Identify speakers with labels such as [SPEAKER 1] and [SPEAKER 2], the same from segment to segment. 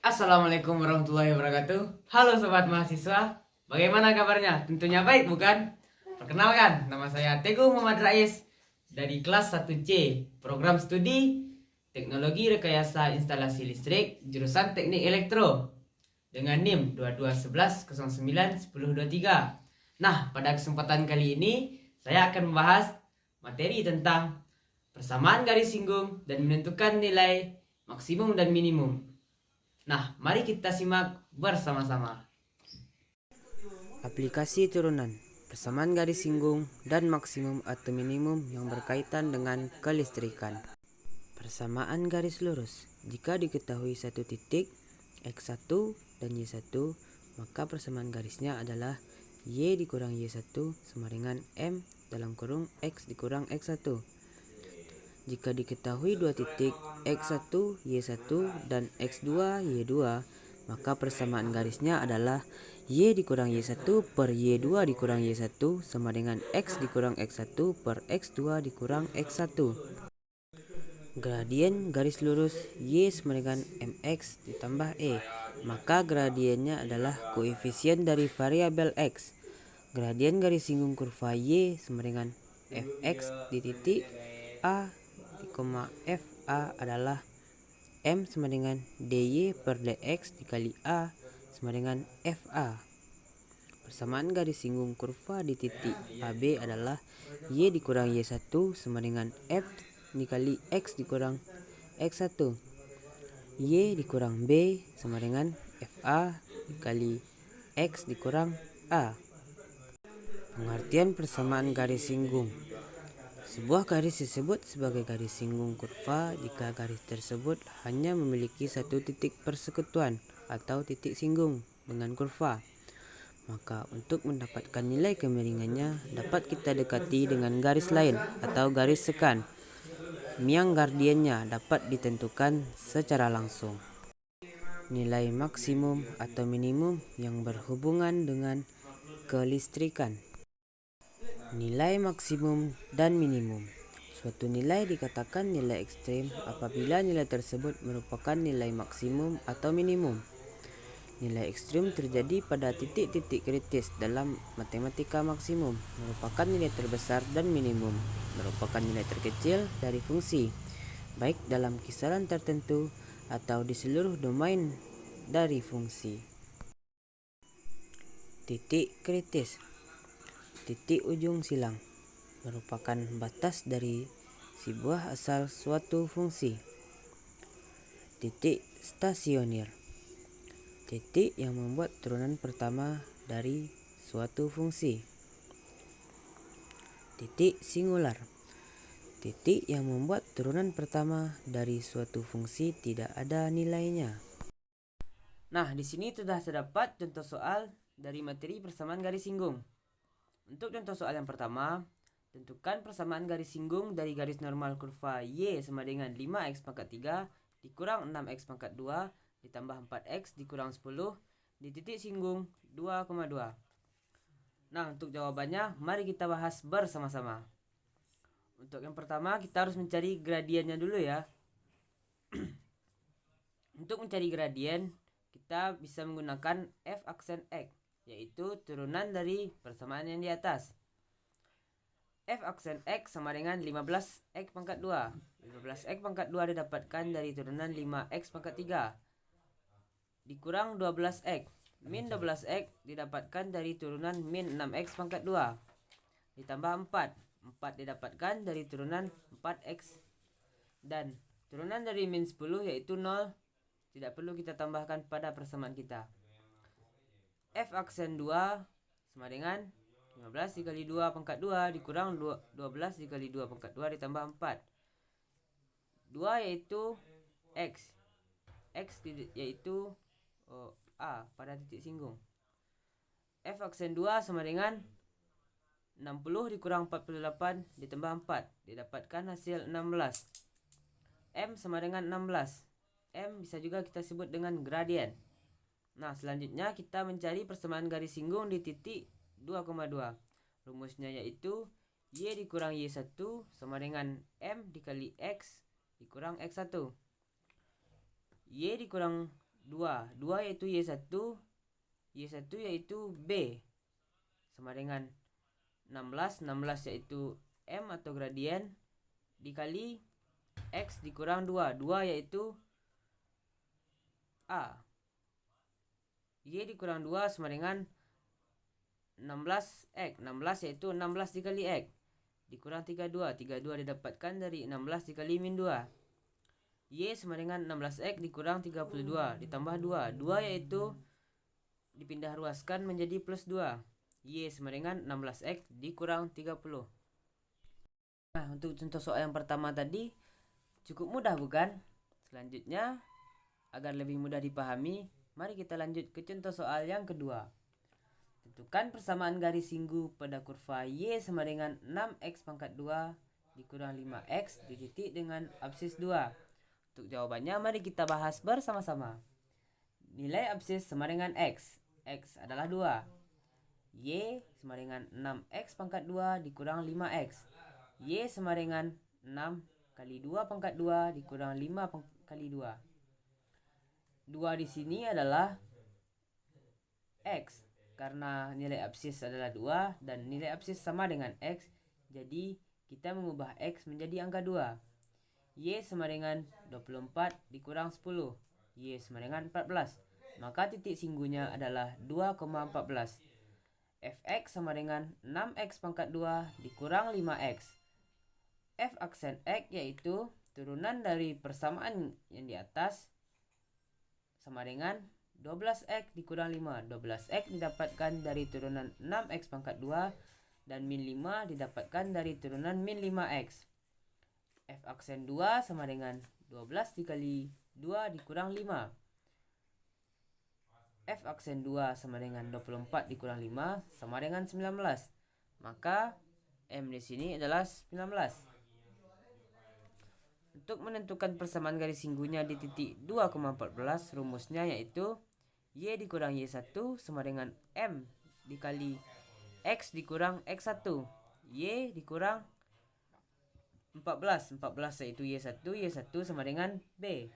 [SPEAKER 1] Assalamualaikum warahmatullahi wabarakatuh. Halo sobat mahasiswa, bagaimana kabarnya? Tentunya baik bukan? Perkenalkan, nama saya Teguh Muhammad Rais dari kelas 1C, program studi Teknologi Rekayasa Instalasi Listrik, jurusan Teknik Elektro dengan NIM 2211091023. Nah, pada kesempatan kali ini saya akan membahas materi tentang persamaan garis singgung dan menentukan nilai maksimum dan minimum. Nah, mari kita simak bersama-sama.
[SPEAKER 2] Aplikasi turunan, persamaan garis singgung, dan maksimum atau minimum yang berkaitan dengan kelistrikan. Persamaan garis lurus. Jika diketahui satu titik, X1 dan Y1, maka persamaan garisnya adalah Y dikurang Y1 sama dengan M dalam kurung X dikurang X1. Jika diketahui dua titik X1, Y1 dan X2, Y2, maka persamaan garisnya adalah Y dikurang Y1 per Y2 dikurang Y1 sama dengan X dikurang X1 per X2 dikurang X1. Gradien garis lurus Y sama dengan MX ditambah E, maka gradiennya adalah koefisien dari variabel X. Gradien garis singgung kurva Y sama dengan Fx di titik A, FA adalah M sama dengan dy per dx dikali A sama dengan FA. Persamaan garis singgung kurva di titik AB adalah Y dikurang Y1 sama dengan F dikali X dikurang X1. Y dikurang B sama dengan FA dikali X dikurang A. Pengertian persamaan garis singgung. Sebuah garis disebut sebagai garis singgung kurva jika garis tersebut hanya memiliki satu titik persekutuan atau titik singgung dengan kurva. Maka untuk mendapatkan nilai kemiringannya dapat kita dekati dengan garis lain atau garis sekan yang gradiennya dapat ditentukan secara langsung. Nilai maksimum atau minimum yang berhubungan dengan kelistrikan. Nilai maksimum dan minimum. Suatu nilai dikatakan nilai ekstrem apabila nilai tersebut merupakan nilai maksimum atau minimum. Nilai ekstrem terjadi pada titik-titik kritis dalam matematika. Maksimum merupakan nilai terbesar dan minimum merupakan nilai terkecil dari fungsi, baik dalam kisaran tertentu atau di seluruh domain dari fungsi. Titik kritis. Titik ujung silang merupakan batas dari si buah asal suatu fungsi. Titik stasioner. Titik yang membuat turunan pertama dari suatu fungsi. Titik singular. Titik yang membuat turunan pertama dari suatu fungsi tidak ada nilainya.
[SPEAKER 1] Nah, di sini sudah terdapat contoh soal dari materi persamaan garis singgung. Untuk contoh soal yang pertama, tentukan persamaan garis singgung dari garis normal kurva Y sama dengan 5x pangkat 3 dikurang 6x pangkat 2 ditambah 4x dikurang 10 di titik singgung 2,2. Nah, untuk jawabannya mari kita bahas bersama-sama. Untuk yang pertama kita harus mencari gradiennya dulu ya. Untuk mencari gradien kita bisa menggunakan F aksen X, yaitu turunan dari persamaan yang di atas. F aksen X sama dengan 15x pangkat 2. 15x pangkat 2 didapatkan dari turunan 5x pangkat 3 dikurang 12x. Min 12x didapatkan dari turunan min 6x pangkat 2 ditambah 4. 4 didapatkan dari turunan 4x. Dan turunan dari min 10 yaitu 0 tidak perlu kita tambahkan pada persamaan kita. F aksen 2 sama dengan 15 dikali 2 pangkat 2 dikurang 12 dikali 2 pangkat 2 ditambah 4. 2 yaitu X. X yaitu A pada titik singgung. F aksen 2 sama dengan 60 dikurang 48 ditambah 4. Didapatkan hasil 16. M sama dengan 16. M bisa juga kita sebut dengan gradien. Nah, selanjutnya kita mencari persamaan garis singgung di titik 2,2. Rumusnya yaitu Y dikurang Y1 sama dengan M dikali X dikurang X1. Y dikurang 2. 2 yaitu Y1. Y1 yaitu B sama dengan 16. 16 yaitu M atau gradien dikali X dikurang 2. 2 yaitu A. Y dikurang 2 sama dengan 16X. 16 yaitu 16 dikali X dikurang 32. 32 didapatkan dari 16 dikali min 2. Y sama dengan 16X dikurang 32 ditambah 2. 2 yaitu dipindah ruaskan menjadi plus 2. Y sama dengan 16X dikurang 30. Nah, untuk contoh soal yang pertama tadi cukup mudah bukan? Selanjutnya, agar lebih mudah dipahami, mari kita lanjut ke contoh soal yang kedua. Tentukan persamaan garis singgu pada kurva Y sama dengan 6X pangkat 2 dikurang 5X di titik dengan absis 2. Untuk jawabannya mari kita bahas bersama-sama. Nilai absis sama dengan X. X adalah 2. Y sama dengan 6X pangkat 2 dikurang 5X. Y sama dengan 6 kali 2 pangkat 2 dikurang 5 kali 2. 2 di sini adalah X. Karena nilai absis adalah 2 dan nilai absis sama dengan X, jadi kita mengubah X menjadi angka 2. Y sama dengan 24 dikurang 10. Y sama dengan 14. Maka titik singgunya adalah 2,14. Fx sama dengan 6x pangkat 2 dikurang 5x. F aksen X yaitu turunan dari persamaan yang di atas sama dengan 12x dikurang 5. 12x didapatkan dari turunan 6x pangkat 2 dan min 5 didapatkan dari turunan min 5x. F aksen 2 sama dengan 12 dikali 2 dikurang 5. F aksen 2 sama dengan 24 dikurang 5 sama dengan 19. Maka M di sini adalah 19. Untuk menentukan persamaan garis singgunya di titik 2,14, rumusnya yaitu Y dikurang Y1 sama dengan M dikali X dikurang X1. Y dikurang 14. 14 yaitu Y1. Y1 sama dengan B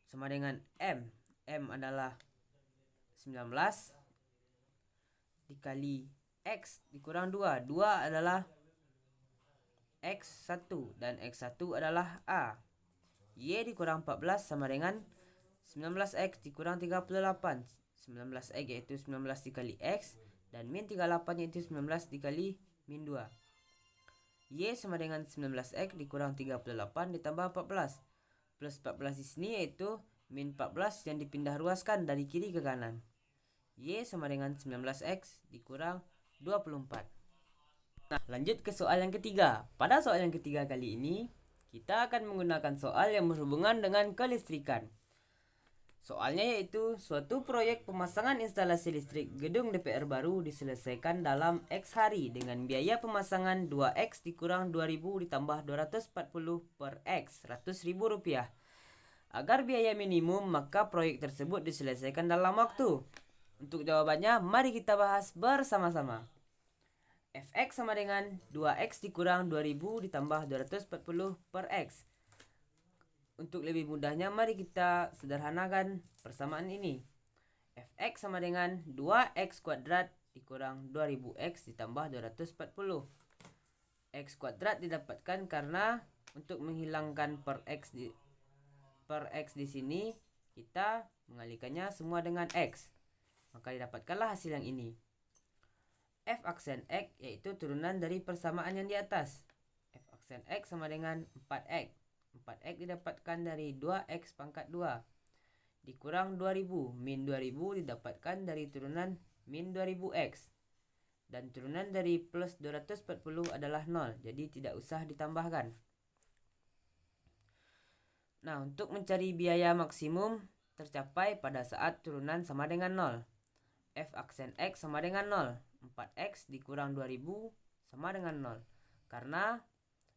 [SPEAKER 1] sama dengan M. M adalah 19 dikali X dikurang 2. 2 adalah X1 dan X1 adalah A. Y dikurang 14 sama dengan 19X dikurang 38. 19X yaitu 19 dikali X dan min 38 yaitu 19 dikali min 2. Y sama dengan 19X dikurang 38 ditambah 14. Plus 14 di sini yaitu min 14 yang dipindah ruaskan dari kiri ke kanan. Y sama dengan 19X dikurang 24. Nah, lanjut ke soal yang ketiga. Pada soal yang ketiga kali ini, kita akan menggunakan soal yang berhubungan dengan kelistrikan. Soalnya yaitu suatu proyek pemasangan instalasi listrik gedung DPR baru diselesaikan dalam X hari dengan biaya pemasangan 2X dikurang 2000 ditambah 240 per X, Rp100.000. Agar biaya minimum, maka proyek tersebut diselesaikan dalam waktu. Untuk jawabannya, mari kita bahas bersama-sama. Fx sama dengan 2x dikurang 2000 ditambah 240 per x. Untuk lebih mudahnya mari kita sederhanakan persamaan ini. Fx sama dengan 2x kuadrat dikurang 2000x ditambah 240. X kuadrat didapatkan karena untuk menghilangkan per x di sini kita mengalihkannya semua dengan x. Maka didapatkanlah hasil yang ini. F aksen X yaitu turunan dari persamaan yang di atas. F aksen X sama dengan 4X. 4X didapatkan dari 2X pangkat 2 dikurang 2000. Min 2000 didapatkan dari turunan min 2000X. Dan turunan dari plus 240 adalah 0, jadi tidak usah ditambahkan. Nah, untuk mencari biaya maksimum tercapai pada saat turunan sama dengan 0. F aksen X sama dengan 0. 4X dikurang 2000 sama dengan 0. Karena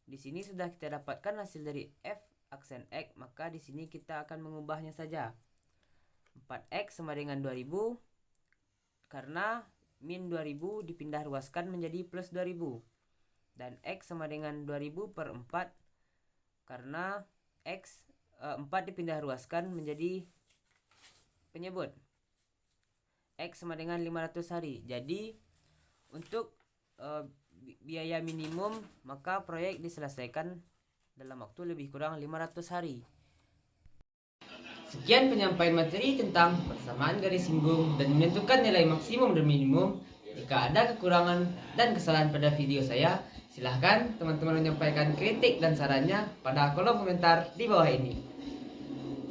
[SPEAKER 1] di sini sudah kita dapatkan hasil dari F aksen X, maka di sini kita akan mengubahnya saja. 4X sama dengan 2000 karena min 2000 dipindah ruaskan menjadi plus 2000. Dan X sama dengan 2000 per 4 karena X 4 dipindah ruaskan menjadi penyebut. X sama dengan 500 hari. Jadi untuk biaya minimum maka proyek diselesaikan dalam waktu lebih kurang 500 hari. Sekian penyampaian materi tentang persamaan garis singgung dan menentukan nilai maksimum dan minimum. Jika ada kekurangan dan kesalahan pada video saya, silahkan teman-teman menyampaikan kritik dan sarannya pada kolom komentar di bawah ini.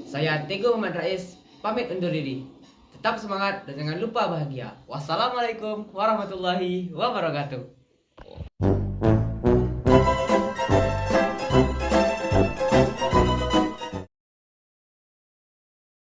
[SPEAKER 1] Saya Teguh Muhammad Rais, pamit undur diri. Tetap semangat dan jangan lupa bahagia. Wassalamualaikum warahmatullahi wabarakatuh.